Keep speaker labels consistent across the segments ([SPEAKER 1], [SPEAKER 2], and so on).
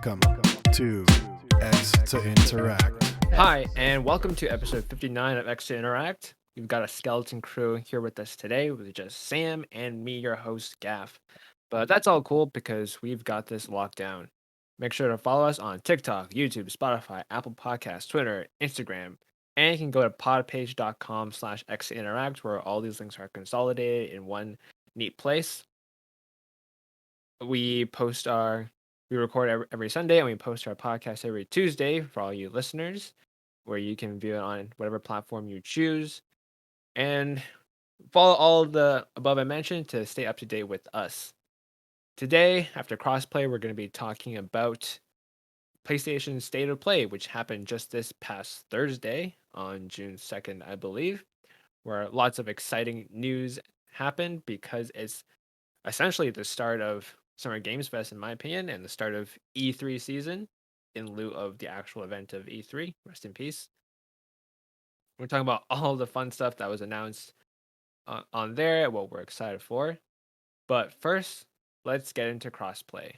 [SPEAKER 1] Welcome to X to Interact.
[SPEAKER 2] Hi, and welcome to episode 59 of X to Interact. We've got a skeleton crew here with us today with just Sam and me, your host, Gaff. But that's all cool because we've got this locked down. Make sure to follow us on TikTok, YouTube, Spotify, Apple Podcasts, Twitter, Instagram, and you can go to podpage.com/X to Interact where all these links are consolidated in one neat place. We record every Sunday and we post our podcast every Tuesday for all you listeners, where you can view it on whatever platform you choose. And follow all of the above I mentioned to stay up to date with us. Today, after Crossplay, we're going to be talking about PlayStation's State of Play, which happened just this past Thursday on June 2nd, I believe, where lots of exciting news happened because it's essentially the start of Summer Games Fest, in my opinion, and the start of E3 season in lieu of the actual event of E3. Rest in peace. We're talking about all the fun stuff that was announced on there, what we're excited for. But first, let's get into Crossplay.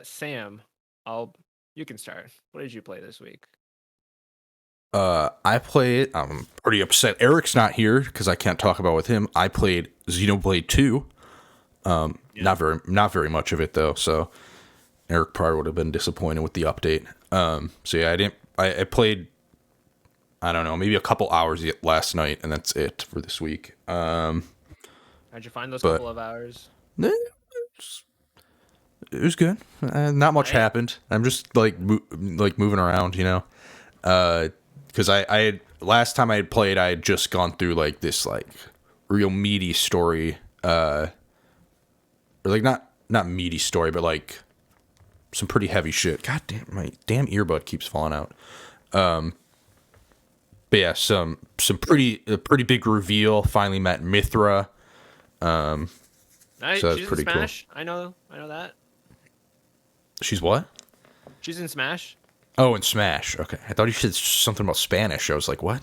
[SPEAKER 2] Sam, you can start. What did you play this week?
[SPEAKER 3] I played. I'm pretty upset. Erick's not here because I can't talk about with him. I played Xenoblade 2. Not very much of it though. So Erick probably would have been disappointed with the update. So yeah, I played. I don't know, maybe a couple hours last night, and that's it for this week.
[SPEAKER 2] How'd you find those couple of hours?
[SPEAKER 3] It was good. Not much happened. I'm just like moving around, you know. Because I had last time I had played, I had just gone through like this like real meaty story, or like not meaty story, but like some pretty heavy shit. God damn, my damn earbud keeps falling out. But yeah, some pretty big reveal. Finally met Mithra.
[SPEAKER 2] Nice.
[SPEAKER 3] So that's
[SPEAKER 2] She's
[SPEAKER 3] pretty
[SPEAKER 2] in Smash. Cool. I know that.
[SPEAKER 3] She's what?
[SPEAKER 2] She's in Smash.
[SPEAKER 3] Oh, in Smash. Okay, I thought you said something about Spanish. I was like, what?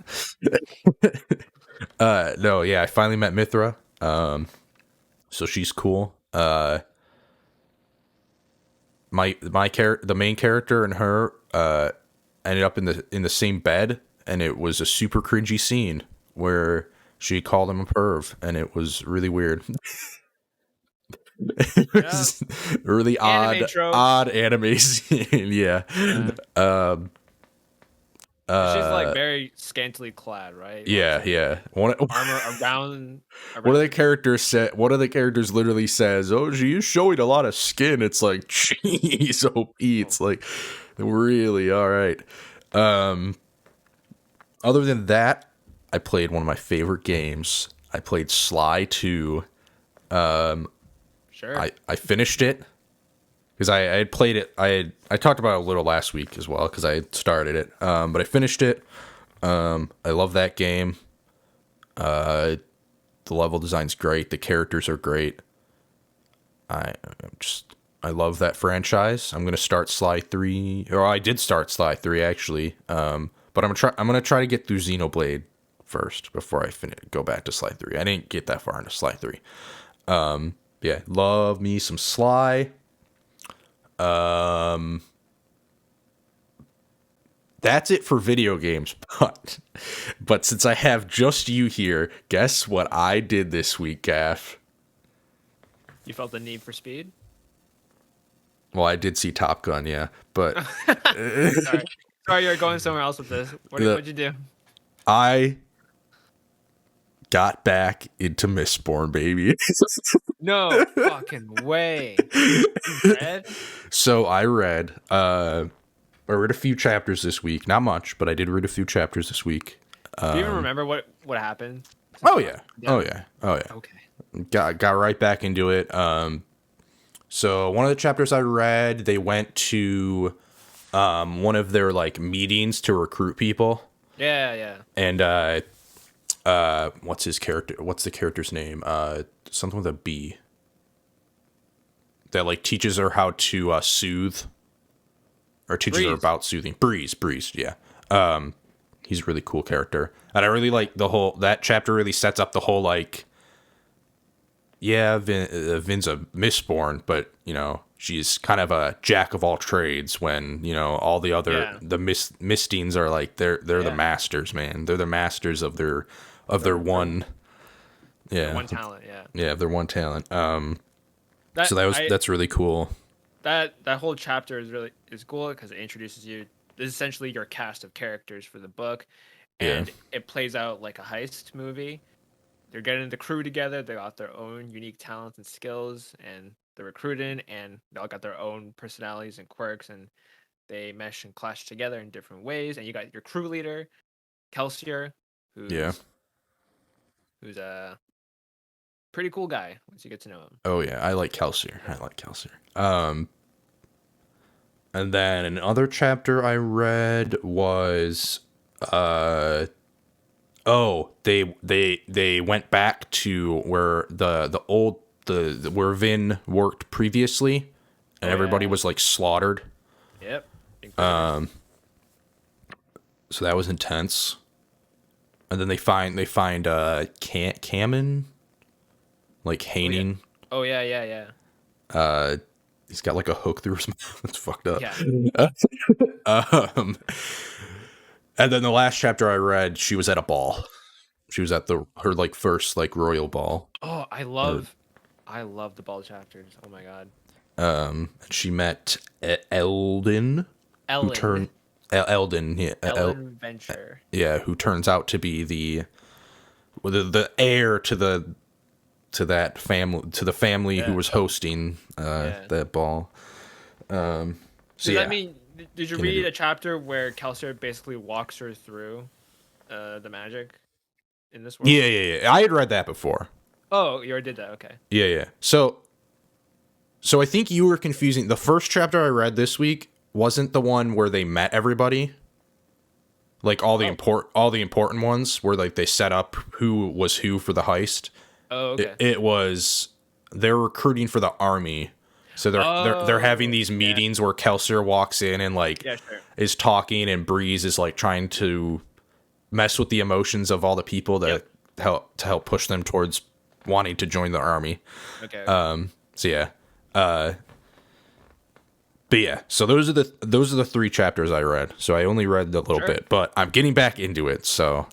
[SPEAKER 3] No, yeah, I finally met Mithra. So she's cool. The main character and her ended up in the same bed, and it was a super cringy scene where she called him a perv, and it was really weird. It was really odd anime scene. Yeah.
[SPEAKER 2] She's like very scantily clad, right?
[SPEAKER 3] Yeah.
[SPEAKER 2] Armor around.
[SPEAKER 3] One of the characters literally says, "Oh, she is showing a lot of skin." It's like, jeez, OP. It's like, really all right. Other than that, I played one of my favorite games. I played Sly 2.
[SPEAKER 2] Sure.
[SPEAKER 3] I finished it because I had played it. I talked about it a little last week as well because I had started it. But I finished it. I love that game. The level design's great. The characters are great. I love that franchise. I'm gonna start Sly 3, or I did start Sly 3 actually. But I'm gonna try to get through Xenoblade first before I go back to Sly 3. I didn't get that far into Sly 3. Yeah, love me some Sly. That's it for video games. But since I have just you here, guess what I did this week, Gaff?
[SPEAKER 2] You felt the need for speed?
[SPEAKER 3] Well, I did see Top Gun, yeah, but
[SPEAKER 2] Sorry, you're going somewhere else with this. What'd you do?
[SPEAKER 3] I got back into Mistborn, baby.
[SPEAKER 2] No fucking way. You read?
[SPEAKER 3] So I read a few chapters this week. Not much, but I did read a few chapters this week.
[SPEAKER 2] Do you even remember what happened?
[SPEAKER 3] Oh yeah. Okay. Got right back into it. So one of the chapters I read, they went to one of their like meetings to recruit people.
[SPEAKER 2] Yeah.
[SPEAKER 3] And what's his character? What's the character's name? Something with a B. That like teaches her how to soothe, or teaches her about soothing. Breeze. Yeah. He's a really cool character, and I really like that chapter. Really sets up the whole like, yeah, Vin's a Mistborn, but you know she's kind of a jack of all trades when, you know, all the other
[SPEAKER 2] Yeah.
[SPEAKER 3] the Mistines are like they're the
[SPEAKER 2] Yeah.
[SPEAKER 3] masters, man. They're the masters of their one
[SPEAKER 2] The one talent, yeah.
[SPEAKER 3] yeah, their one talent.
[SPEAKER 2] That
[SPEAKER 3] So that's really cool.
[SPEAKER 2] that whole chapter is cool because it introduces you. This is essentially your cast of characters for the book,
[SPEAKER 3] Yeah.
[SPEAKER 2] and it plays out like a heist movie. They're getting the crew together. They got their own unique talents and skills, and they're recruiting, and they all got their own personalities and quirks, and they mesh and clash together in different ways. And you got your crew leader, Kelsier,
[SPEAKER 3] Yeah.
[SPEAKER 2] who's a pretty cool guy once you get to know him.
[SPEAKER 3] Oh yeah, I like Kelsier. And then another chapter I read was they went back to where the old where Vin worked previously, and everybody was like slaughtered.
[SPEAKER 2] Yep.
[SPEAKER 3] So that was intense. And then they find Kamen, like Haning.
[SPEAKER 2] Oh yeah.
[SPEAKER 3] He's got like a hook through his mouth. It's fucked up.
[SPEAKER 2] Yeah.
[SPEAKER 3] And then the last chapter I read, she was at a ball. She was at her like first like royal ball.
[SPEAKER 2] Oh, I love the ball chapters. Oh my god.
[SPEAKER 3] She met Eldon,
[SPEAKER 2] Ellen.
[SPEAKER 3] who turned Eldon, yeah,
[SPEAKER 2] Ellen Venture.
[SPEAKER 3] yeah, who turns out to be the heir to that family, to the family who was hosting that ball. So
[SPEAKER 2] Does
[SPEAKER 3] yeah,
[SPEAKER 2] that mean? Did you read a chapter where Kelsier basically walks her through the magic in this world?
[SPEAKER 3] yeah. I had read that before.
[SPEAKER 2] Oh, you already did that. Okay.
[SPEAKER 3] Yeah. So I think you were confusing. The first chapter I read this week wasn't the one where they met everybody. Like all the important ones where like they set up who was who for the heist.
[SPEAKER 2] Oh, okay.
[SPEAKER 3] It was they're recruiting for the army. So they're having these meetings where Kelsier walks in and like is talking, and Breeze is like trying to mess with the emotions of all the people that help push them towards wanting to join the army.
[SPEAKER 2] Okay.
[SPEAKER 3] So yeah. But yeah, so those are the 3 chapters I read. So I only read a little bit, but I'm getting back into it. So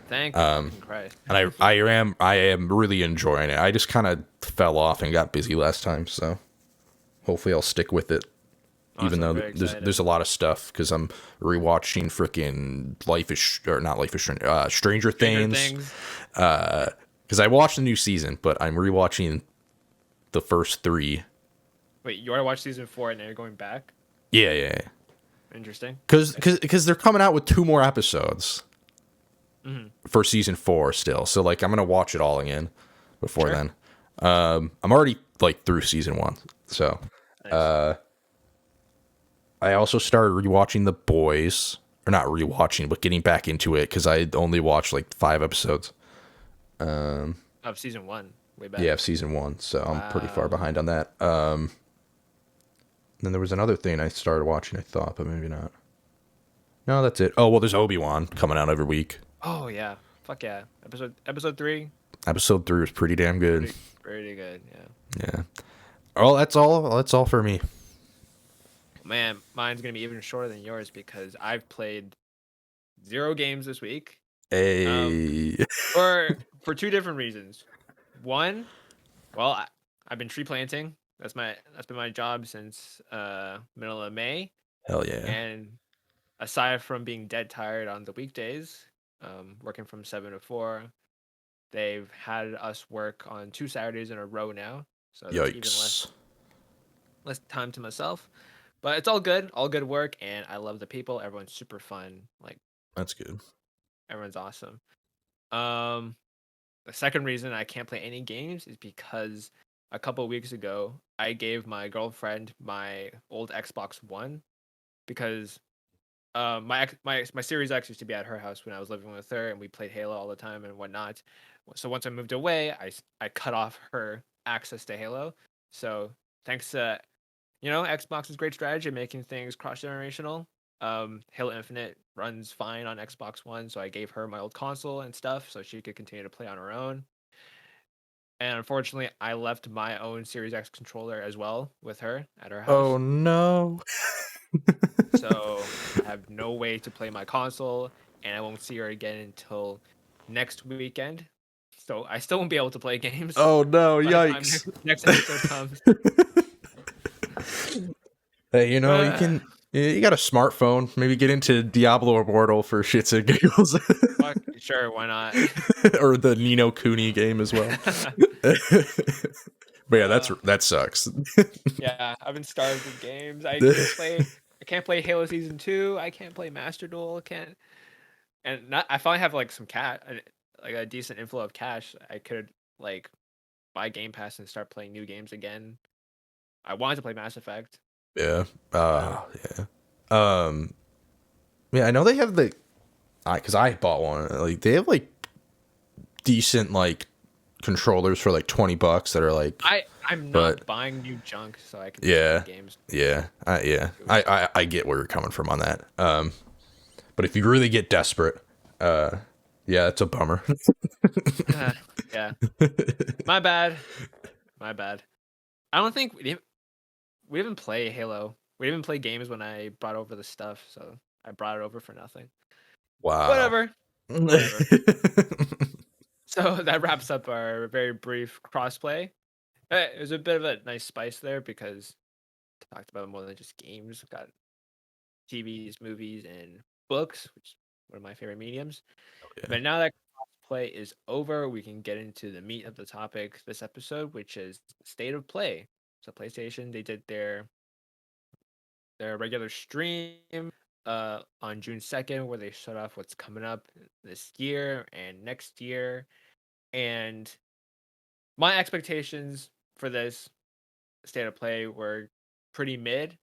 [SPEAKER 2] thank Christ.
[SPEAKER 3] And I am really enjoying it. I just kind of fell off and got busy last time, so hopefully I'll stick with it. Even though there's a lot of stuff, because I'm rewatching freaking Stranger Things. Because I watched the new season, but I'm rewatching the first 3.
[SPEAKER 2] Wait, you already watched season 4 and then you're going back?
[SPEAKER 3] Yeah.
[SPEAKER 2] Interesting.
[SPEAKER 3] Because they're coming out with 2 more episodes for season 4 still. So like I'm gonna watch it all again before then. I'm already like through season 1. So nice. I also started rewatching The Boys, or not rewatching, but getting back into it because I only watched like 5 episodes.
[SPEAKER 2] Of season 1, way back.
[SPEAKER 3] Yeah, of season 1. So I'm pretty far behind on that. Then there was another thing I started watching, I thought, but maybe not. No, that's it. Oh, well, there's Obi-Wan coming out every week.
[SPEAKER 2] Oh, yeah. Fuck yeah. Episode 3?
[SPEAKER 3] Episode 3 was pretty damn good.
[SPEAKER 2] Pretty good, yeah.
[SPEAKER 3] Yeah. Oh, that's all for me.
[SPEAKER 2] Man, mine's going to be even shorter than yours because I've played 0 games this week.
[SPEAKER 3] Hey.
[SPEAKER 2] For 2 different reasons. One, well, I've been tree planting. That's been my job since middle of May.
[SPEAKER 3] Hell yeah.
[SPEAKER 2] And aside from being dead tired on the weekdays, working from 7 to 4, they've had us work on 2 Saturdays in a row now. So that's even less time to myself. But it's all good work, and I love the people. Everyone's super fun. Like,
[SPEAKER 3] that's good.
[SPEAKER 2] Everyone's awesome. The second reason I can't play any games is because a couple weeks ago I gave my girlfriend my old Xbox One because my Series X used to be at her house when I was living with her, and we played Halo all the time and whatnot. So once I moved away, I cut off her access to Halo. So thanks to Xbox's great strategy of making things cross-generational. Halo Infinite runs fine on Xbox One, so I gave her my old console and stuff so she could continue to play on her own. And unfortunately, I left my own Series X controller as well with her at her
[SPEAKER 3] Oh
[SPEAKER 2] house.
[SPEAKER 3] no.
[SPEAKER 2] So I have no way to play my console, and I won't see her again until next weekend. So I still won't be able to play games
[SPEAKER 3] Oh no,
[SPEAKER 2] by the time
[SPEAKER 3] yikes.
[SPEAKER 2] next episode comes.
[SPEAKER 3] Hey, you know, you got a smartphone. Maybe get into Diablo Immortal for shits and giggles.
[SPEAKER 2] Fuck, sure, why not?
[SPEAKER 3] Or the Nino Kuni game as well. But yeah, that sucks.
[SPEAKER 2] Yeah, I've been starved of games. I can't play Halo Season 2. I can't play Master Duel. I finally have like some like a decent inflow of cash. I could like buy Game Pass and start playing new games again. I wanted to play Mass Effect.
[SPEAKER 3] Yeah. Yeah. Yeah, I know they have because I bought one. Like they have like decent like controllers for like $20 that are like.
[SPEAKER 2] I'm not buying new junk so I can
[SPEAKER 3] Yeah.
[SPEAKER 2] play games.
[SPEAKER 3] Yeah. I get where you're coming from on that. But if you really get desperate, yeah, it's a bummer.
[SPEAKER 2] Yeah. My bad. I don't think we didn't play Halo. We didn't play games when I brought over the stuff, so I brought it over for nothing.
[SPEAKER 3] Wow.
[SPEAKER 2] Whatever. So that wraps up our very brief crossplay. It was a bit of a nice spice there because we talked about more than just games. We've got TVs, movies, and books, which is one of my favorite mediums.
[SPEAKER 3] Yeah.
[SPEAKER 2] But now that crossplay is over, we can get into the meat of the topic this episode, which is state of play. So PlayStation, they did their regular stream on June 2nd, where they showed off what's coming up this year and next year. And my expectations for this state of play were pretty mid.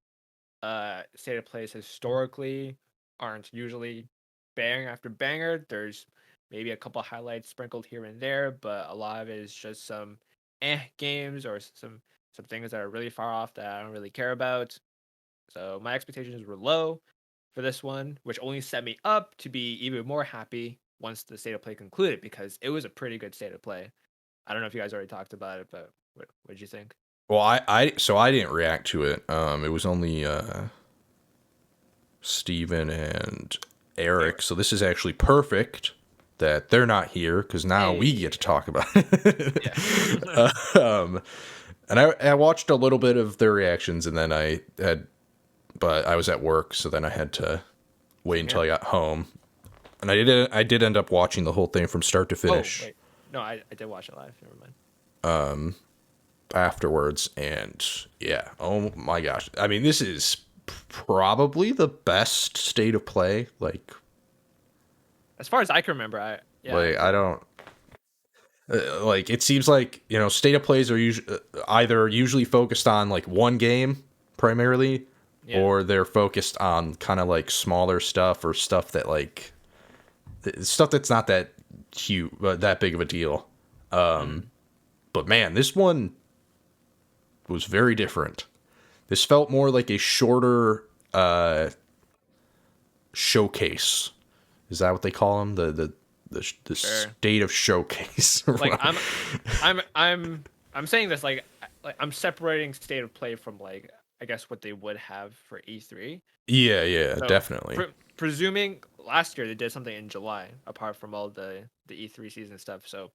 [SPEAKER 2] State of plays historically aren't usually banger after banger. There's maybe a couple highlights sprinkled here and there, but a lot of it is just some games or some things that are really far off that I don't really care about. So my expectations were low for this one, which only set me up to be even more happy once the state of play concluded because it was a pretty good state of play. I don't know if you guys already talked about it, but what did you think?
[SPEAKER 3] Well, I didn't react to it. It was only Steven and Eric, so this is actually perfect that they're not here because now we get to talk about it.
[SPEAKER 2] Yeah.
[SPEAKER 3] And I watched a little bit of their reactions, and then but I was at work, so then I had to wait until I got home, and I did end up watching the whole thing from start to finish.
[SPEAKER 2] Oh, wait. No, I did watch it live. Never mind.
[SPEAKER 3] Afterwards, and yeah, oh my gosh, I mean, this is probably the best state of play, like
[SPEAKER 2] as far as I can remember.
[SPEAKER 3] I don't like, it seems like, you know, state of plays are usually focused on like one game primarily, or they're focused on kind of like smaller stuff or stuff that like stuff that's not that huge, that big of a deal. But man, this one was very different. This felt more like a shorter showcase. Is that what they call them? The sure. State of showcase.
[SPEAKER 2] Like I'm saying this like I'm separating state of play from like I guess what they would have for E3.
[SPEAKER 3] Yeah, so definitely.
[SPEAKER 2] Presuming last year they did something in July, apart from all the E3 season stuff. So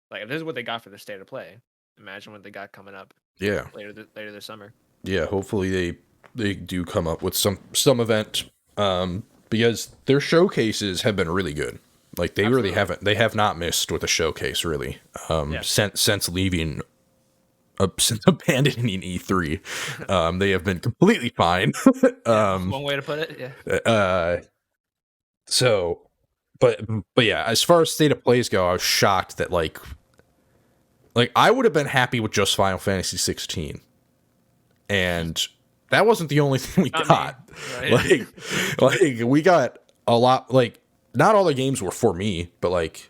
[SPEAKER 2] like if this is what they got for the state of play, imagine what they got coming up.
[SPEAKER 3] Yeah.
[SPEAKER 2] Later this summer.
[SPEAKER 3] Yeah, hopefully they do come up with some event, because their showcases have been really good. Like they
[SPEAKER 2] Absolutely.
[SPEAKER 3] really they have not missed with a showcase really. Since leaving, since abandoning E3, they have been completely fine.
[SPEAKER 2] One way to put it. Yeah.
[SPEAKER 3] So, but yeah, as far as state of plays go, I was shocked that like I would have been happy with just Final Fantasy 16. And that wasn't the only thing we got. Right. Like we got a lot. Like not all the games were for me, but like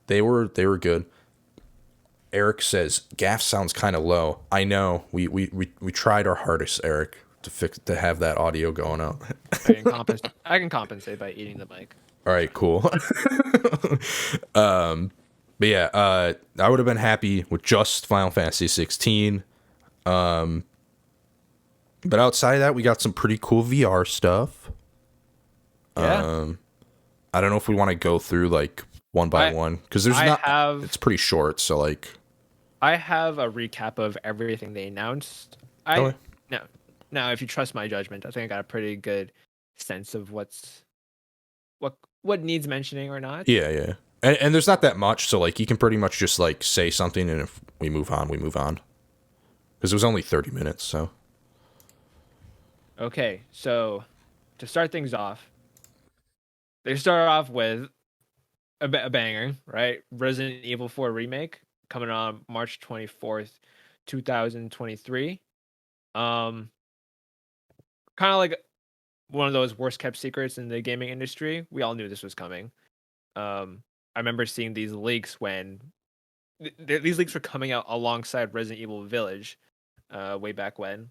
[SPEAKER 3] they were good. Eric says Gaff sounds kind of low. I know. We tried our hardest, Eric, to have that audio going out.
[SPEAKER 2] I can compensate by eating the mic.
[SPEAKER 3] All right, cool. But yeah, I would have been happy with just Final Fantasy 16. But outside of that, we got some pretty cool VR stuff.
[SPEAKER 2] Yeah.
[SPEAKER 3] I don't know if we want to go through like one by one because it's pretty short. So like,
[SPEAKER 2] I have a recap of everything they announced.
[SPEAKER 3] Okay.
[SPEAKER 2] Now, if you trust my judgment, I think I got a pretty good sense of what needs mentioning or not.
[SPEAKER 3] yeah. And there's not that much, so like you can pretty much just like say something, and if we move on, we move on. Because it was only 30 minutes, so.
[SPEAKER 2] Okay, so to start things off, they start off with a banger, right? Resident Evil 4 remake coming on March 24th, 2023. Kind of like one of those worst kept secrets in the gaming industry. We all knew this was coming. I remember seeing these leaks when these leaks were coming out alongside Resident Evil Village, way back when.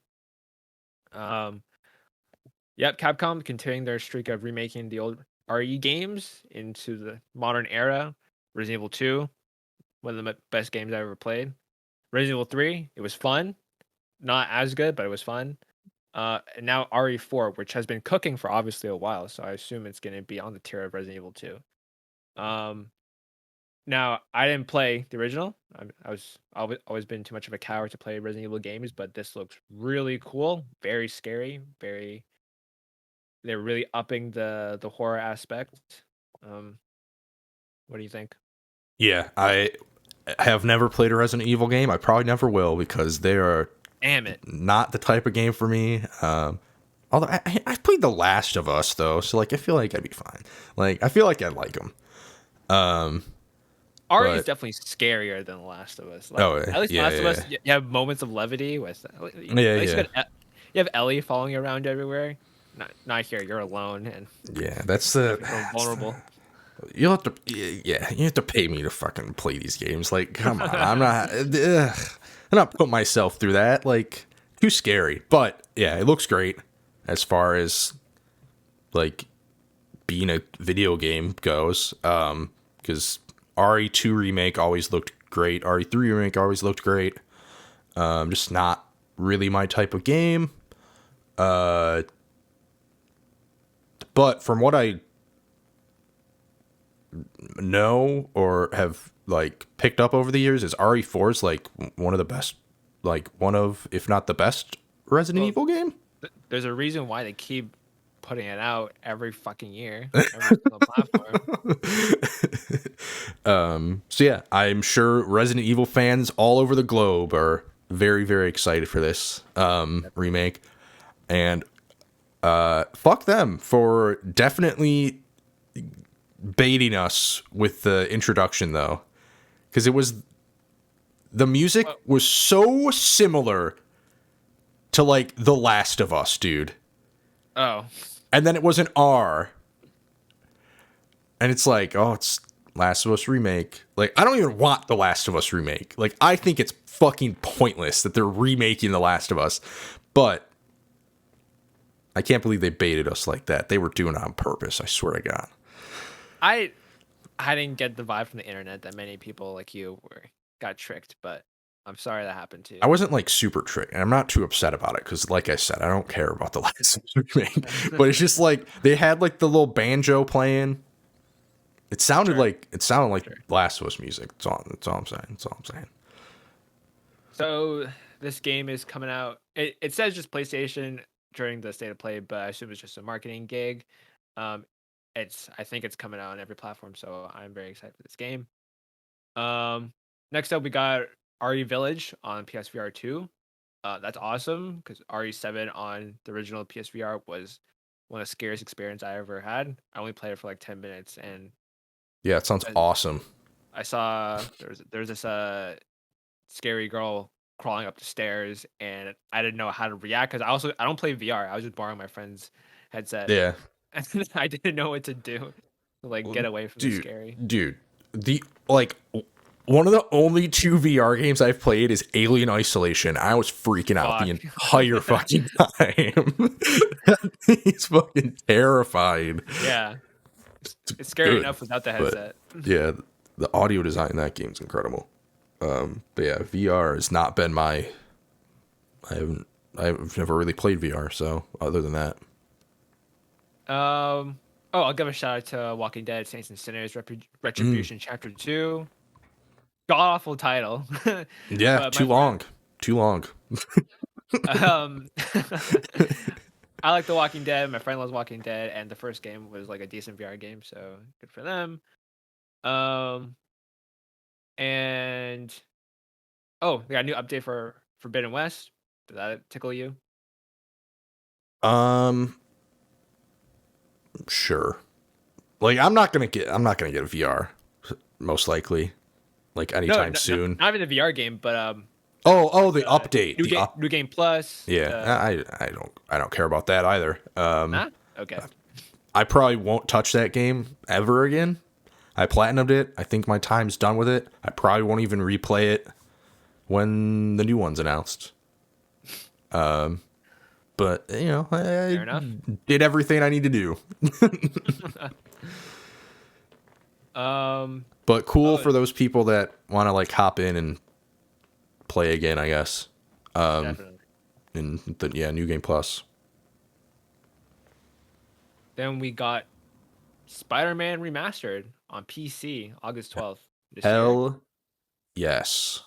[SPEAKER 2] Yep, Capcom continuing their streak of remaking the old RE games into the modern era. Resident Evil 2, one of the best games I ever played. Resident Evil 3, it was fun. Not as good, but it was fun. And now RE4, which has been cooking for obviously a while, so I assume it's going to be on the tier of Resident Evil 2. Now I didn't play the original. I've always been too much of a coward to play Resident Evil games, but this looks really cool, very scary, very. They're really upping the horror aspect. What do you think?
[SPEAKER 3] Yeah, I have never played a Resident Evil game. I probably never will because they are
[SPEAKER 2] Damn it.
[SPEAKER 3] not the type of game for me. Although I played The Last of Us though, so like I feel like I'd be fine. Like I feel like I'd like them.
[SPEAKER 2] RE is definitely scarier than The Last of Us. Like, at least Last of Us, you have moments of levity with. You have Ellie following you around everywhere. Not here. You're alone and.
[SPEAKER 3] Yeah, that's the
[SPEAKER 2] vulnerable.
[SPEAKER 3] You have to, you have to pay me to fucking play these games. Like, come on, I'm not putting myself through that. Like, too scary. But yeah, it looks great as far as like being a video game goes. Because RE2 remake always looked great. RE3 remake always looked great. Just not really my type of game. But from what I know or have like picked up over the years, is RE4 is like one of the best, like one of, if not the best Resident Evil game.
[SPEAKER 2] There's a reason why they keep putting it out every fucking year, every single platform.
[SPEAKER 3] So yeah, I'm sure Resident Evil fans all over the globe are very, very excited for this remake. And fuck them for definitely baiting us with the introduction though, because the music was so similar to like The Last of Us, dude.
[SPEAKER 2] Oh.
[SPEAKER 3] And then it was an R. And it's like, oh, it's Last of Us remake. Like, I don't even want The Last of Us remake. Like, I think it's fucking pointless that they're remaking The Last of Us. But I can't believe they baited us like that. They were doing it on purpose, I swear to God.
[SPEAKER 2] I didn't get the vibe from the internet that many people like you got tricked, but I'm sorry that happened to you.
[SPEAKER 3] I wasn't like super tricked, and I'm not too upset about it because, like I said, I don't care about The Last of Us remake. But it's just like they had like the little banjo playing. It sounded like Last of Us music. That's all I'm saying.
[SPEAKER 2] So this game is coming out. It says just PlayStation during the state of play, but I assume it's just a marketing gig. I think it's coming out on every platform, so I'm very excited for this game. Next up, we got RE Village on PSVR 2. That's awesome because RE7 on the original PSVR was one of the scariest experiences I ever had. I only played it for like 10 minutes, and
[SPEAKER 3] yeah, it sounds awesome.
[SPEAKER 2] I saw there's this scary girl crawling up the stairs, and I didn't know how to react because I don't play VR. I was just borrowing my friend's headset.
[SPEAKER 3] Yeah.
[SPEAKER 2] And I didn't know what to do to like get away from the scary.
[SPEAKER 3] Dude, one of the only 2 VR games I've played is Alien Isolation. I was freaking out the entire fucking time. He's fucking terrified.
[SPEAKER 2] Yeah. It's scary enough without the headset.
[SPEAKER 3] Yeah. the audio design in that game's incredible. But yeah, VR has not been I've never really played VR, so other than that.
[SPEAKER 2] I'll give a shout out to Walking Dead Saints and Sinners Retribution Chapter 2. God awful title.
[SPEAKER 3] Yeah,
[SPEAKER 2] But
[SPEAKER 3] too long. Too long.
[SPEAKER 2] Um, I like The Walking Dead. My friend loves Walking Dead, and the first game was like a decent VR game, so good for them. And they got a new update for Forbidden West. Did that tickle you?
[SPEAKER 3] Sure. Like I'm not gonna get a VR, most likely, like anytime soon.
[SPEAKER 2] Not even the VR game, but
[SPEAKER 3] the update,
[SPEAKER 2] new game plus.
[SPEAKER 3] Yeah, I don't care about that either.
[SPEAKER 2] Okay.
[SPEAKER 3] I probably won't touch that game ever again. I platinumed it. I think my time's done with it. I probably won't even replay it when the new one's announced. But you know, I did everything I need to do. But cool for those people that want to like hop in and play again, I guess.
[SPEAKER 2] Definitely.
[SPEAKER 3] And New Game Plus.
[SPEAKER 2] Then we got Spider-Man Remastered on PC August 12th.
[SPEAKER 3] Hell yes.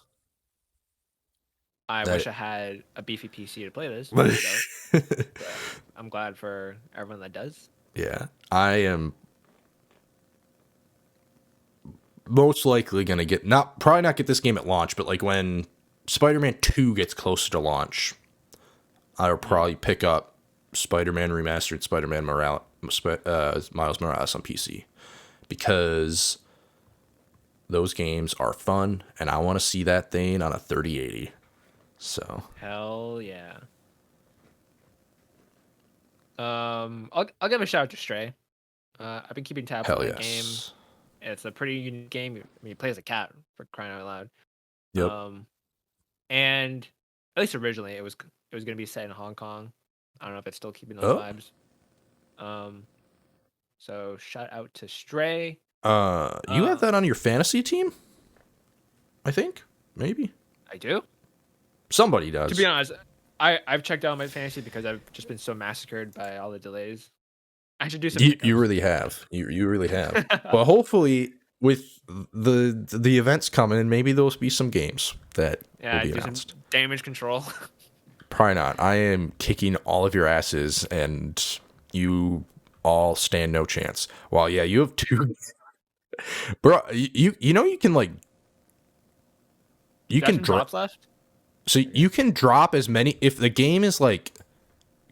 [SPEAKER 2] I wish I had a beefy PC to play this. But I'm glad for everyone that does.
[SPEAKER 3] Yeah, I am most likely gonna probably not get this game at launch, but like when Spider-Man 2 gets closer to launch, I'll probably pick up Spider-Man Remastered, Spider-Man Miles Morales on PC, because those games are fun, and I want to see that thing on a 3080. So
[SPEAKER 2] hell yeah. I'll give a shout out to Stray. I've been keeping tabs on that game. It's a pretty unique game. I mean, you play as a cat, for crying out loud.
[SPEAKER 3] Yep.
[SPEAKER 2] And at least originally it was gonna be set in Hong Kong. I don't know if it's still keeping those vibes. So shout out to Stray.
[SPEAKER 3] You have that on your fantasy team? I think maybe
[SPEAKER 2] I do.
[SPEAKER 3] Somebody does.
[SPEAKER 2] To be honest, I've checked out my fantasy because I've just been so massacred by all the delays. I should do some.
[SPEAKER 3] You really have. You really have. But hopefully, with the events coming, maybe there'll be some games that will be announced.
[SPEAKER 2] Some damage control.
[SPEAKER 3] Probably not. I am kicking all of your asses, and you all stand no chance. Well, yeah, you have two. Bro, you know you can like. You can drop
[SPEAKER 2] left.
[SPEAKER 3] So you can drop as many if the game is like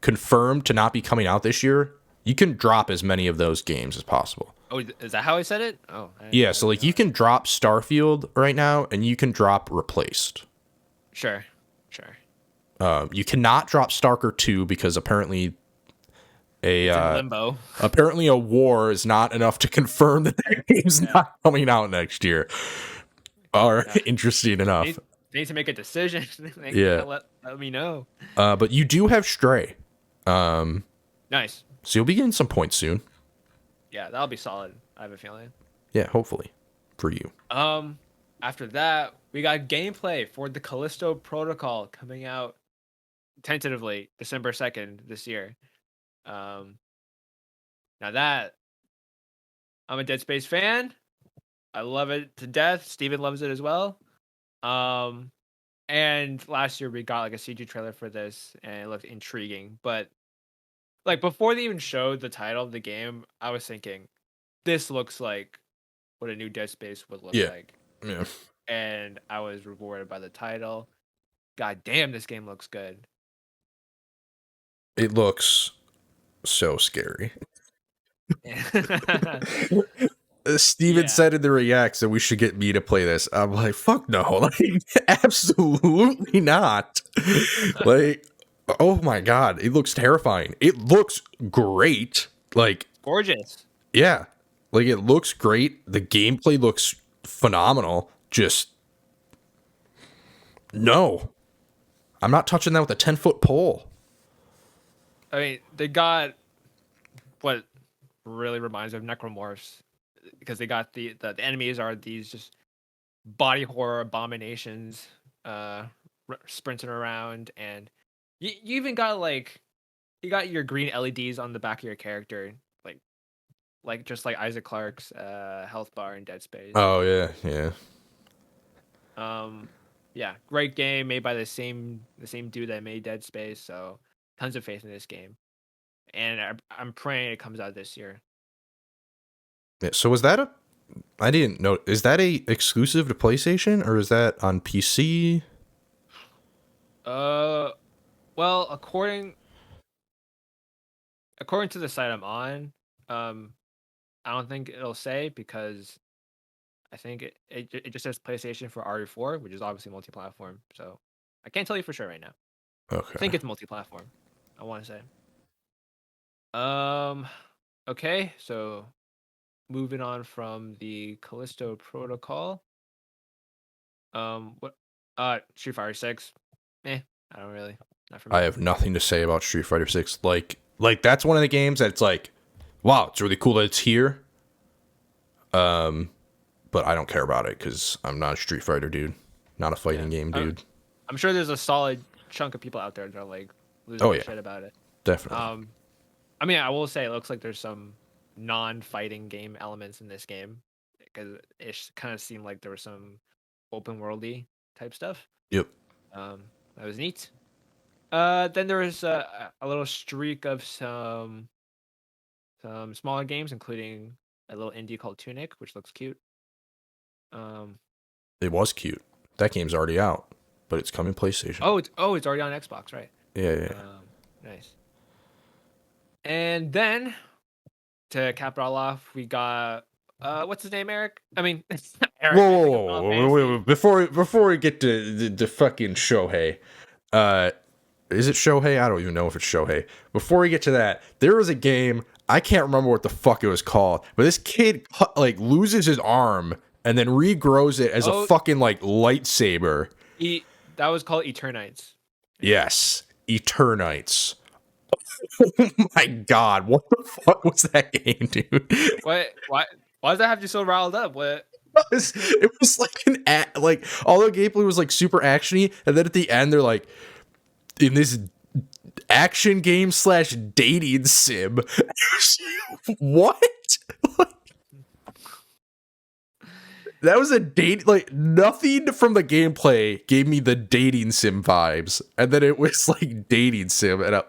[SPEAKER 3] confirmed to not be coming out this year. You can drop as many of those games as possible.
[SPEAKER 2] Oh, is that how I said it? Oh,
[SPEAKER 3] yeah. So like you can drop Starfield right now, and you can drop Replaced.
[SPEAKER 2] Sure.
[SPEAKER 3] You cannot drop Stalker 2 because apparently
[SPEAKER 2] limbo.
[SPEAKER 3] Apparently a war is not enough to confirm that game's not coming out next year. Or interesting enough.
[SPEAKER 2] They need to make a decision. Let me know.
[SPEAKER 3] But you do have Stray.
[SPEAKER 2] Nice.
[SPEAKER 3] So you'll be getting some points soon.
[SPEAKER 2] Yeah, that'll be solid. I have a feeling.
[SPEAKER 3] Yeah, hopefully for you.
[SPEAKER 2] After that, we got gameplay for the Callisto Protocol coming out tentatively December 2nd this year. Now that I'm a Dead Space fan, I love it to death. Steven loves it as well. And last year we got like a CG trailer for this, and it looked intriguing. But like before they even showed the title of the game, I was thinking, this looks like what a new Dead Space would look like.
[SPEAKER 3] Yeah.
[SPEAKER 2] And I was rewarded by the title. God damn, this game looks good.
[SPEAKER 3] It looks so scary. Steven said in the reacts that we should get me to play this. I'm like, fuck no. Like, absolutely not. Like, oh my God. It looks terrifying. It looks great. Like,
[SPEAKER 2] gorgeous.
[SPEAKER 3] Yeah. Like, it looks great. The gameplay looks phenomenal. Just, no. I'm not touching that with a 10-foot pole.
[SPEAKER 2] I mean, they got what really reminds me of Necromorphs. because they got the enemies are these just body horror abominations, sprinting around, and you even got like you got your green LEDs on the back of your character, like just like Isaac Clarke's health bar in Dead Space.
[SPEAKER 3] Oh yeah, yeah.
[SPEAKER 2] Yeah, great game made by the same dude that made Dead Space. So tons of faith in this game, and I'm praying it comes out this year.
[SPEAKER 3] Yeah, so was that I didn't know. Is that a exclusive to PlayStation or is that on PC?
[SPEAKER 2] Well, according to the site I'm on, I don't think it'll say because I think it just says PlayStation for RE4, which is obviously multi-platform. So I can't tell you for sure right now. I
[SPEAKER 3] Okay.
[SPEAKER 2] think it's multi-platform. I want to say. Okay, so moving on from the Callisto Protocol. What? Street Fighter 6. I don't really. Not for me.
[SPEAKER 3] I have nothing to say about Street Fighter 6. Like that's one of the games that's like, wow, it's really cool that it's here. But I don't care about it because I'm not a Street Fighter dude, not a fighting game dude.
[SPEAKER 2] I'm sure there's a solid chunk of people out there that are like losing their shit about it.
[SPEAKER 3] Definitely.
[SPEAKER 2] I mean, I will say it looks like there's some non-fighting game elements in this game because it kind of seemed like there was some open worldy type stuff.
[SPEAKER 3] Yep.
[SPEAKER 2] That was neat. Then there was a little streak of some smaller games, including a little indie called Tunic, which looks cute.
[SPEAKER 3] It was cute. That game's already out, but it's coming PlayStation.
[SPEAKER 2] It's already on Xbox, right?
[SPEAKER 3] Yeah.
[SPEAKER 2] Nice. And then to cap it all off, we got what's his name, Eric? I mean, Eric.
[SPEAKER 3] Whoa. Before we get to the fucking Shohei, is it Shohei? I don't even know if it's Shohei. Before we get to that, there was a game, I can't remember what the fuck it was called, but this kid like loses his arm and then regrows it as a fucking like lightsaber.
[SPEAKER 2] That was called Eternites.
[SPEAKER 3] Yes, Eternites. Oh my god, what the fuck was that game, dude?
[SPEAKER 2] What? Why does that have you so riled up? What?
[SPEAKER 3] It was like all the gameplay was like super actiony, and then at the end they're like in this action game / dating sim. What? That was a date, like nothing from the gameplay gave me the dating sim vibes, and then it was like dating sim, and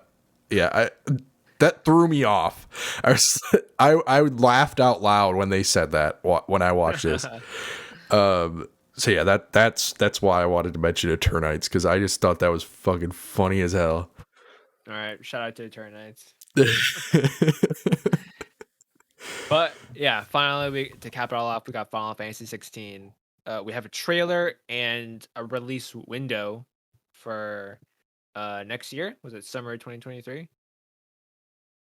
[SPEAKER 3] that threw me off. I laughed out loud when they said that when I watched this. So yeah, that's why I wanted to mention Eternites, because I just thought that was fucking funny as hell.
[SPEAKER 2] All right, shout out to Eternites. But yeah, finally, to cap it all off, we got Final Fantasy 16. We have a trailer and a release window for next year. Was it summer 2023?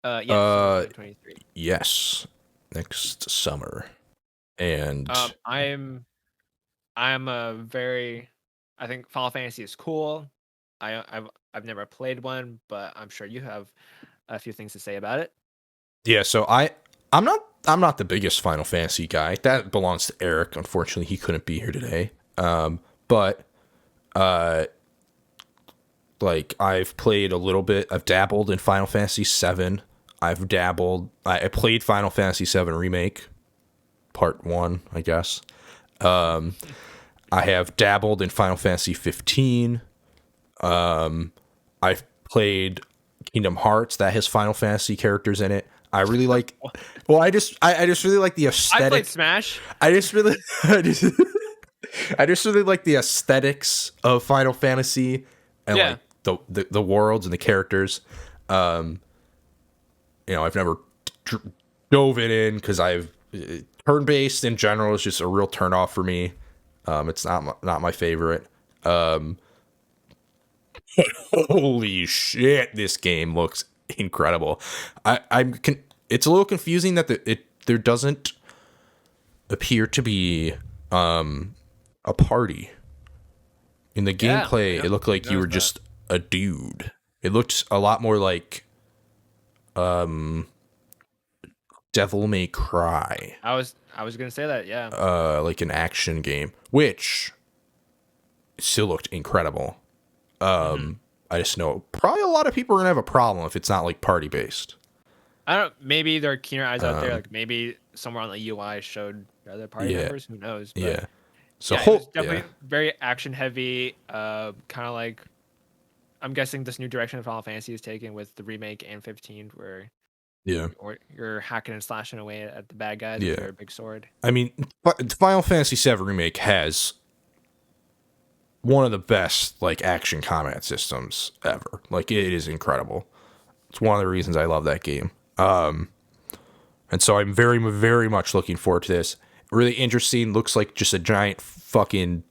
[SPEAKER 2] Yes, summer 2023.
[SPEAKER 3] Yes, next summer. And
[SPEAKER 2] I'm I think Final Fantasy is cool. I've never played one, but I'm sure you have a few things to say about it.
[SPEAKER 3] Yeah, so I'm not the biggest Final Fantasy guy. That belongs to Eric. Unfortunately, he couldn't be here today. But like I've played a little bit. I've dabbled in Final Fantasy 7. I played Final Fantasy 7 Remake Part 1, I guess. I have dabbled in Final Fantasy 15. I've played Kingdom Hearts that has Final Fantasy characters in it. I really like. Well, I just really like the aesthetic.
[SPEAKER 2] I played Smash.
[SPEAKER 3] I just really like the aesthetics of Final Fantasy and like the worlds and the characters. I've never dove it in because turn-based in general is just a real turn off for me. It's not my favorite. Holy shit, this game looks incredible. It's a little confusing that there doesn't appear to be a party in the gameplay. It looked like you were just a dude. It looked a lot more like Devil May Cry,
[SPEAKER 2] I was gonna say that, yeah.
[SPEAKER 3] like an action game, which still looked incredible. I just know probably a lot of people are gonna have a problem if it's not like party based.
[SPEAKER 2] I don't. Maybe there are keener eyes out there. Like maybe somewhere on the UI showed the other party
[SPEAKER 3] Yeah.
[SPEAKER 2] members. Who knows? But
[SPEAKER 3] Yeah. So
[SPEAKER 2] yeah, it was definitely very action heavy. Kind of like I'm guessing this new direction Final Fantasy is taking with the remake and 15, where you're hacking and slashing away at the bad guys with your big sword.
[SPEAKER 3] I mean, Final Fantasy VII Remake has one of the best like action combat systems ever. Like it is incredible. It's one of the reasons I love that game. And so I'm very, very much looking forward to this. Really interesting. Looks like just a giant fucking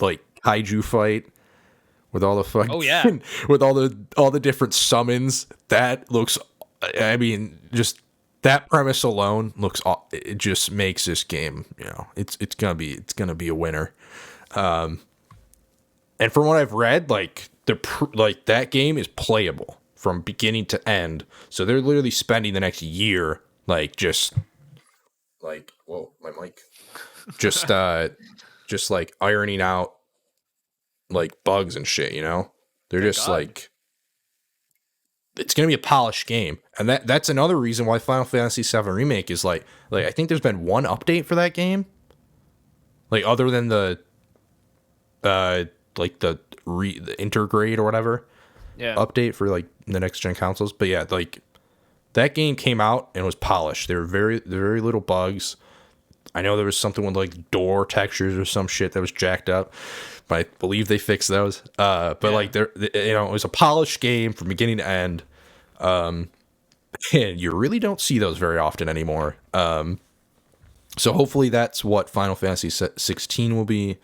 [SPEAKER 3] like kaiju fight with all the fucking with all the different summons. That looks. I mean, just that premise alone looks. It just makes this game. You know, it's gonna be a winner. And from what I've read, like that game is playable from beginning to end. So they're literally spending the next year, like just like whoa, my mic, just like ironing out like bugs and shit. You know, they're just like it's gonna be a polished game, and that's another reason why Final Fantasy VII Remake is like I think there's been one update for that game, like other than the like the intergrade or whatever update for like the next gen consoles. But yeah, like that game came out and was polished. There were very little bugs. I know there was something with like door textures or some shit that was jacked up, but I believe they fixed those. But like it was a polished game from beginning to end. And you really don't see those very often anymore. So hopefully that's what Final Fantasy 16 will be.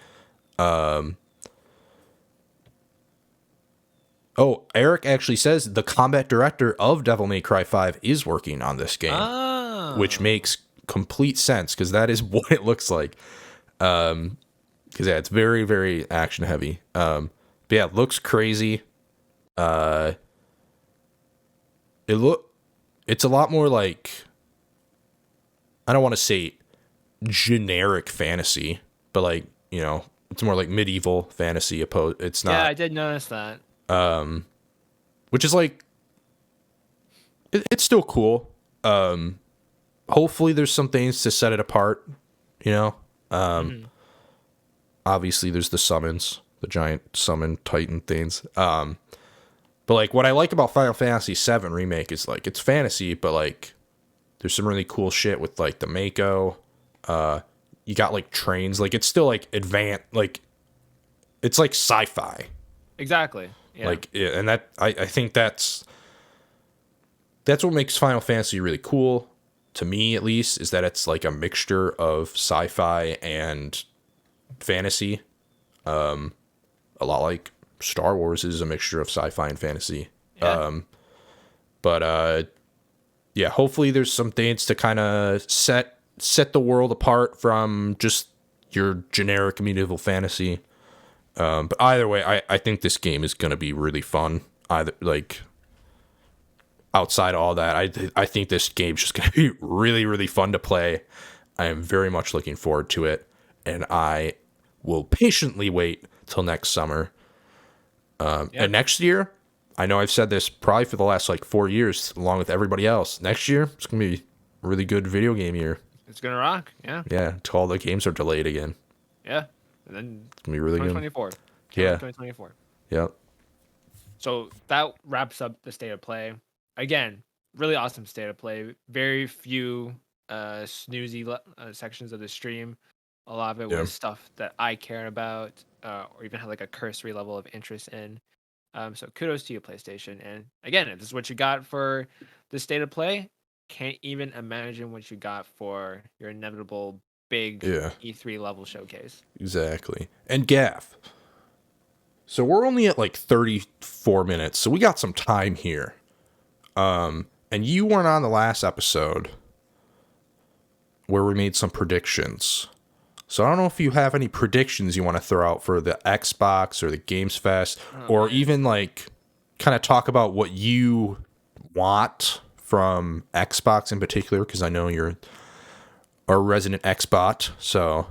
[SPEAKER 3] Oh, Eric actually says the combat director of Devil May Cry 5 is working on this game, which makes complete sense because that is what it looks like. Because it's very, very action heavy. But yeah, it looks crazy. It's a lot more like, I don't want to say generic fantasy, but like, you know, it's more like medieval fantasy. It's not.
[SPEAKER 2] Yeah, I did notice that.
[SPEAKER 3] Which is like, it's still cool. Hopefully there's some things to set it apart, you know? Obviously there's the summons, the giant summon titan things. But like what I like about Final Fantasy VII Remake is like, it's fantasy, but like there's some really cool shit with like the Mako. You got like trains, like it's still like advanced, like it's like sci-fi.
[SPEAKER 2] Exactly. Yeah.
[SPEAKER 3] Like, and that I think that's what makes Final Fantasy really cool, to me at least, is that it's like a mixture of sci-fi and fantasy. A lot like Star Wars is a mixture of sci-fi and fantasy.
[SPEAKER 2] Yeah.
[SPEAKER 3] Yeah, hopefully there's some things to kind of set the world apart from just your generic medieval fantasy. But either way, I think this game is going to be really fun. Either like outside all that, I think this game's just going to be really, really fun to play. I am very much looking forward to it, and I will patiently wait till next summer. And next year, I know I've said this probably for the last like 4 years, along with everybody else. Next year, it's going to be a really good video game year.
[SPEAKER 2] It's going to rock. Yeah.
[SPEAKER 3] Yeah, until all the games are delayed again.
[SPEAKER 2] Yeah. And then
[SPEAKER 3] it's going to be really
[SPEAKER 2] 2024.
[SPEAKER 3] good. Yeah.
[SPEAKER 2] 2024.
[SPEAKER 3] Yep.
[SPEAKER 2] So that wraps up the state of play. Again, really awesome state of play. Very few snoozy sections of the stream. A lot of it was stuff that I care about, or even have like a cursory level of interest in. So kudos to you, PlayStation. And again, if this is what you got for the state of play, can't even imagine what you got for your inevitable big E3 level showcase.
[SPEAKER 3] Exactly. And Gaff. So we're only at like 34 minutes, so we got some time here. And you weren't on the last episode where we made some predictions. So I don't know if you have any predictions you want to throw out for the Xbox or the Games Fest, or even like kind of talk about what you want from Xbox in particular, because I know you're a resident Xbot. So,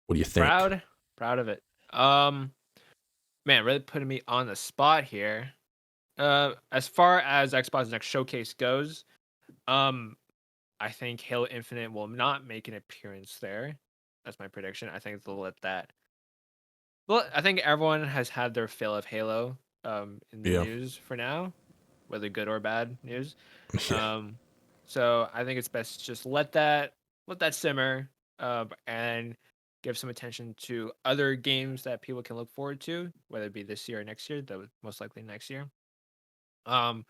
[SPEAKER 3] what do you think?
[SPEAKER 2] Proud of it. Man, really putting me on the spot here. As far as Xbox Next Showcase goes, I think Halo Infinite will not make an appearance there. That's my prediction. I think they'll let that. Well, I think everyone has had their fill of Halo in the
[SPEAKER 3] Yeah.
[SPEAKER 2] news for now, whether good or bad news.
[SPEAKER 3] Yeah.
[SPEAKER 2] So I think it's best to just let that simmer, and give some attention to other games that people can look forward to, whether it be this year or next year. Though most likely next year. Um,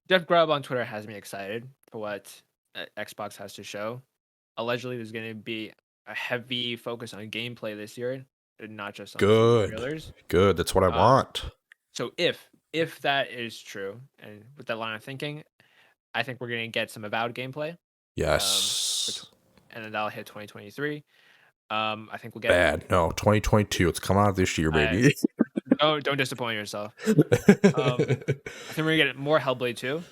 [SPEAKER 2] Jeff Grubb on Twitter has me excited for what Xbox has to show. Allegedly, there's going to be a heavy focus on gameplay this year, and not just on a few
[SPEAKER 3] Good.
[SPEAKER 2] trailers.
[SPEAKER 3] Good. That's what I want.
[SPEAKER 2] So if that is true, and with that line of thinking, I think we're going to get some Avowed gameplay.
[SPEAKER 3] Yes.
[SPEAKER 2] And then that'll hit 2023. I think we'll get
[SPEAKER 3] Bad. No, 2022. It's come out this year, baby.
[SPEAKER 2] don't disappoint yourself. I think we're gonna get more Hellblade too.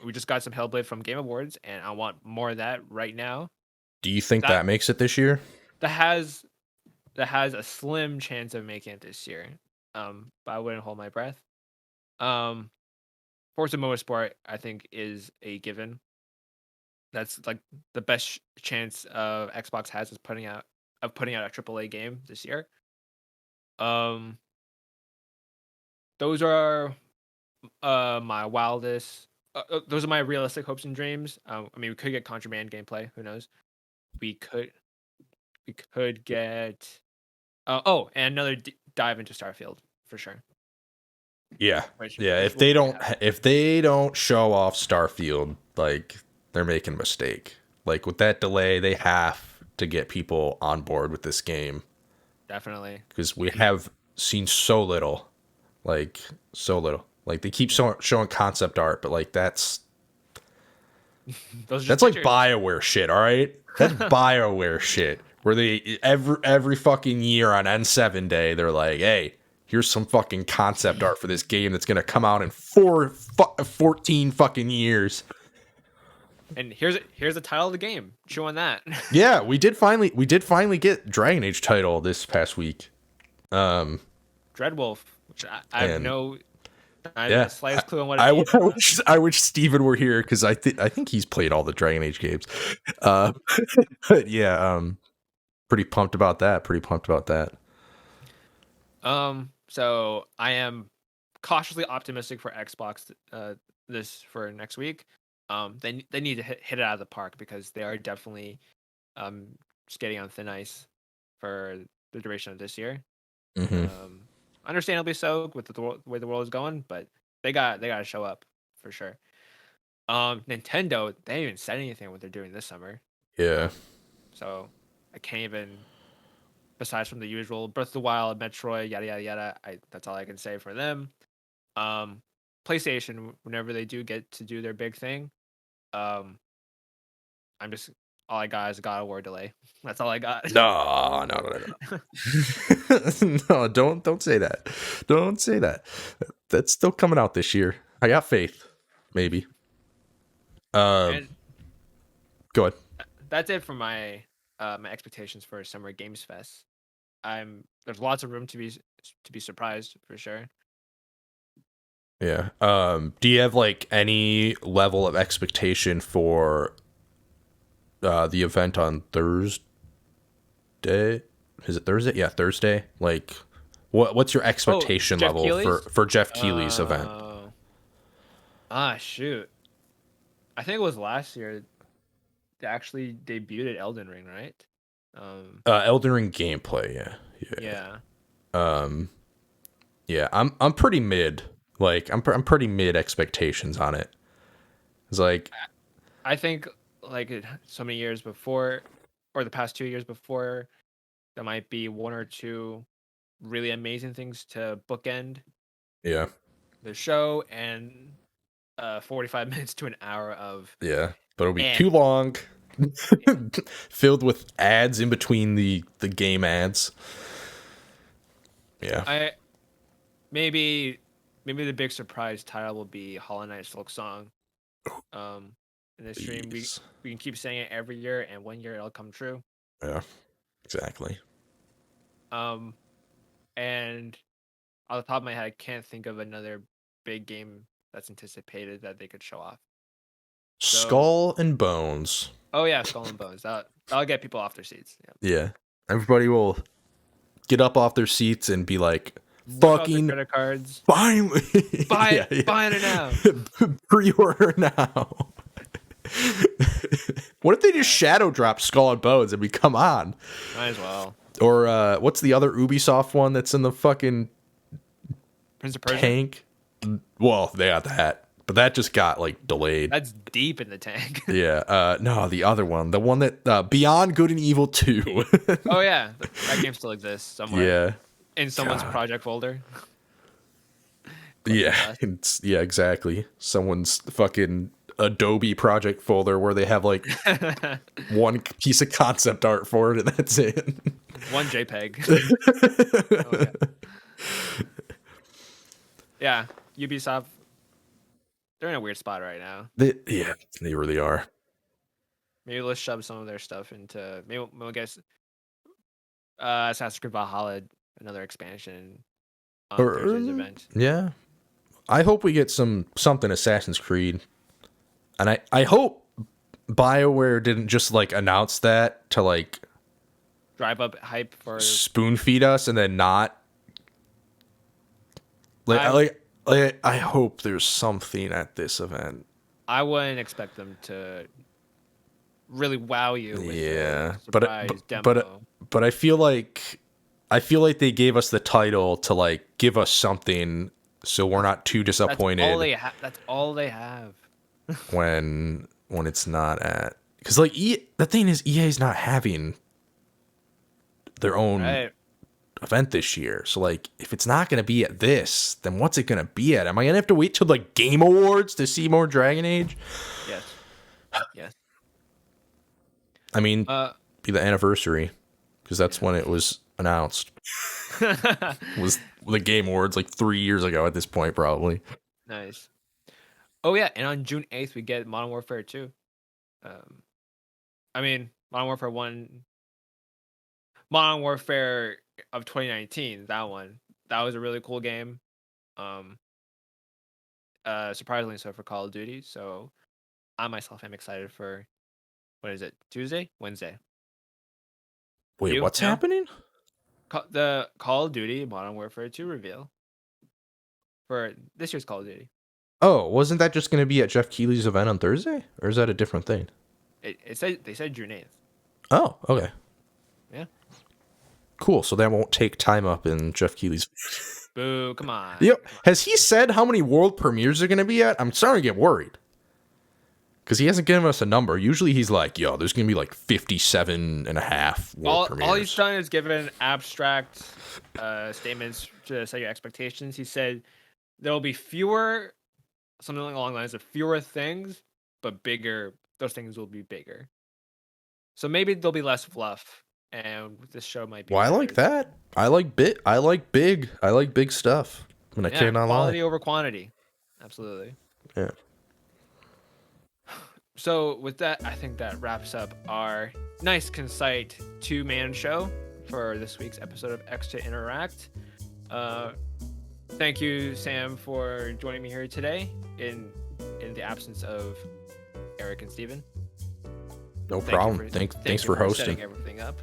[SPEAKER 2] We just got some Hellblade from Game Awards, and I want more of that right now.
[SPEAKER 3] Do you think that makes it this year?
[SPEAKER 2] That has a slim chance of making it this year. But I wouldn't hold my breath. Forza Motorsport, I think, is a given. That's like the best chance Xbox has is putting out a AAA game this year. Those are my wildest. Those are my realistic hopes and dreams. I mean, we could get Contraband gameplay. Who knows? We could get. And another dive into Starfield for sure.
[SPEAKER 3] Yeah.
[SPEAKER 2] Which
[SPEAKER 3] If they don't show off Starfield, like, they're making a mistake. Like, with that delay, they have to get people on board with this game.
[SPEAKER 2] Definitely.
[SPEAKER 3] Because we have seen so little. Like, so little. Like, they keep showing concept art, but, like, that's like BioWare shit, all right? That's BioWare shit. Where they, every fucking year on N7 Day, they're like, hey, here's some fucking concept art for this game that's going to come out in 14 fucking years.
[SPEAKER 2] And here's the title of the game. Chew on that.
[SPEAKER 3] Yeah, we did finally get Dragon Age title this past week.
[SPEAKER 2] Dreadwolf, which I have no slightest clue on what it is.
[SPEAKER 3] I wish Steven were here, because I think he's played all the Dragon Age games. But yeah, pretty pumped about that.
[SPEAKER 2] So I am cautiously optimistic for Xbox this for next week. They need to hit it out of the park, because they are definitely skating on thin ice for the duration of this year.
[SPEAKER 3] Mm-hmm.
[SPEAKER 2] Understandably so, with the way the world is going, but they got to show up for sure. Nintendo, they haven't even said anything what they're doing this summer.
[SPEAKER 3] Yeah.
[SPEAKER 2] So I can't even, besides from the usual Breath of the Wild, Metroid, yada yada yada. That's all I can say for them. PlayStation, whenever they do get to do their big thing, all I got is a God of War delay. That's all I got.
[SPEAKER 3] No. No, don't say that. Don't say that. That's still coming out this year. I got faith. Maybe. Go ahead.
[SPEAKER 2] That's it for my my expectations for Summer Games Fest. There's lots of room to be surprised for sure.
[SPEAKER 3] Yeah. Do you have like any level of expectation for the event on Thursday? Is it Thursday? Yeah, Thursday. Like, what's your expectation level for Jeff Keighley's event?
[SPEAKER 2] Shoot. I think it was last year they actually debuted Elden Ring, right?
[SPEAKER 3] Elden Ring gameplay, yeah. Yeah, I'm pretty mid. Like, I'm pretty mid expectations on it. It's like,
[SPEAKER 2] I think like so many years before, or the past 2 years before, there might be one or two really amazing things to bookend.
[SPEAKER 3] Yeah.
[SPEAKER 2] The show, and 45 minutes to an hour of.
[SPEAKER 3] Yeah, but it'll be too long. Filled with ads in between the game ads. Yeah.
[SPEAKER 2] Maybe maybe the big surprise title will be Hollow Knight Silk Song. In the stream, we can keep saying it every year, and one year it'll come true.
[SPEAKER 3] Yeah, exactly.
[SPEAKER 2] And off the top of my head, I can't think of another big game that's anticipated that they could show off.
[SPEAKER 3] Skull and Bones.
[SPEAKER 2] Oh yeah, Skull and Bones. That'll get people off their seats.
[SPEAKER 3] Yeah, everybody will get up off their seats and be like, "Fucking
[SPEAKER 2] credit cards!
[SPEAKER 3] Finally,
[SPEAKER 2] Buy it now!
[SPEAKER 3] Pre-order now." What if they just shadow drop Skull and Bones? I mean, come on.
[SPEAKER 2] Might as well.
[SPEAKER 3] Or what's the other Ubisoft one that's in the fucking
[SPEAKER 2] Prince of Persia?
[SPEAKER 3] tank? Well, they got that, but that just got like delayed.
[SPEAKER 2] That's deep in the tank.
[SPEAKER 3] Yeah. No, the other one, the one that Beyond Good and Evil 2.
[SPEAKER 2] Oh yeah, that game still exists somewhere.
[SPEAKER 3] Yeah.
[SPEAKER 2] In someone's project folder.
[SPEAKER 3] Yeah. Yeah, exactly. Someone's fucking Adobe project folder where they have like one piece of concept art for it and that's it.
[SPEAKER 2] One JPEG. Oh, yeah, Ubisoft, they're in a weird spot right now.
[SPEAKER 3] They really are.
[SPEAKER 2] Maybe let's shove some of their stuff into, maybe we'll get Assassin's Creed Valhalla, another expansion on Thursday's event.
[SPEAKER 3] Yeah. I hope we get something Assassin's Creed. And I hope BioWare didn't just like announce that to like
[SPEAKER 2] drive up hype for
[SPEAKER 3] spoon feed us and then not. I hope there's something at this event.
[SPEAKER 2] I wouldn't expect them to really wow you with a surprise demo.
[SPEAKER 3] But I feel like they gave us the title to like give us something so we're not too disappointed.
[SPEAKER 2] That's all they have.
[SPEAKER 3] when it's not at, because like the thing is EA's not having their own event this year, so like if it's not going to be at this, then what's it going to be at? Am I going to have to wait till like Game Awards to see more Dragon Age?
[SPEAKER 2] Yes.
[SPEAKER 3] I mean, be the anniversary, because that's when it was announced. Was the Game Awards like 3 years ago at this point, probably.
[SPEAKER 2] Nice. Oh yeah, and on June 8th we get Modern Warfare 2. I mean, Modern Warfare 1, Modern Warfare of 2019, that was a really cool game. Surprisingly so for Call of Duty. So I myself am excited for, what is it, Wednesday?
[SPEAKER 3] Wait, what's happening?
[SPEAKER 2] The Call of Duty Modern Warfare 2 reveal for this year's Call of Duty.
[SPEAKER 3] Oh, wasn't that just going to be at Jeff Keighley's event on Thursday? Or is that a different thing?
[SPEAKER 2] They said June 8th.
[SPEAKER 3] Oh, okay.
[SPEAKER 2] Yeah.
[SPEAKER 3] Cool. So that won't take time up in Jeff Keighley's.
[SPEAKER 2] Boo, come on.
[SPEAKER 3] Yep. Has he said how many world premieres are going to be at? I'm starting to get worried. Because he hasn't given us a number. Usually he's like, yo, there's going to be like 57 and a half world premieres.
[SPEAKER 2] All he's done is given abstract statements to set your expectations. He said there will be fewer, something along the lines of fewer things, but bigger. Those things will be bigger. So maybe there'll be less fluff, and this show might be.
[SPEAKER 3] Well, I like that. I like big. I like big stuff. And I cannot lie.
[SPEAKER 2] Quality over quantity. Absolutely.
[SPEAKER 3] Yeah.
[SPEAKER 2] So with that, I think that wraps up our nice, concise 2-man show for this week's episode of X to Interact. Thank you, Sam, for joining me here today in the absence of Erick and Steven.
[SPEAKER 3] No problem. Thanks for hosting.
[SPEAKER 2] Setting everything up.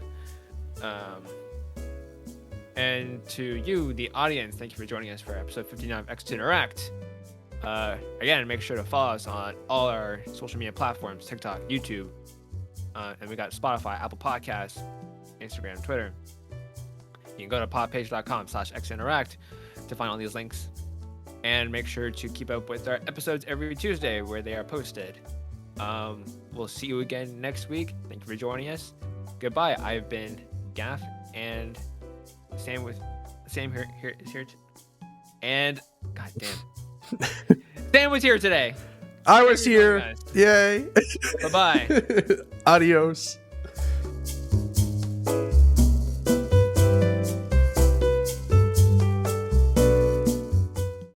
[SPEAKER 2] And to you, the audience, thank you for joining us for episode 59 of X to Interact. Again, make sure to follow us on all our social media platforms, TikTok, YouTube, and we got Spotify, Apple Podcasts, Instagram, Twitter. You can go to podpage.com/xinteract to find all these links, and make sure to keep up with our episodes every Tuesday where they are posted. We'll see you again next week. Thank you for joining us. Goodbye. I've been Gaff, and Sam here is here, and goddamn. Sam was here today.
[SPEAKER 3] I was here. Yay.
[SPEAKER 2] Bye-bye.
[SPEAKER 3] Adios.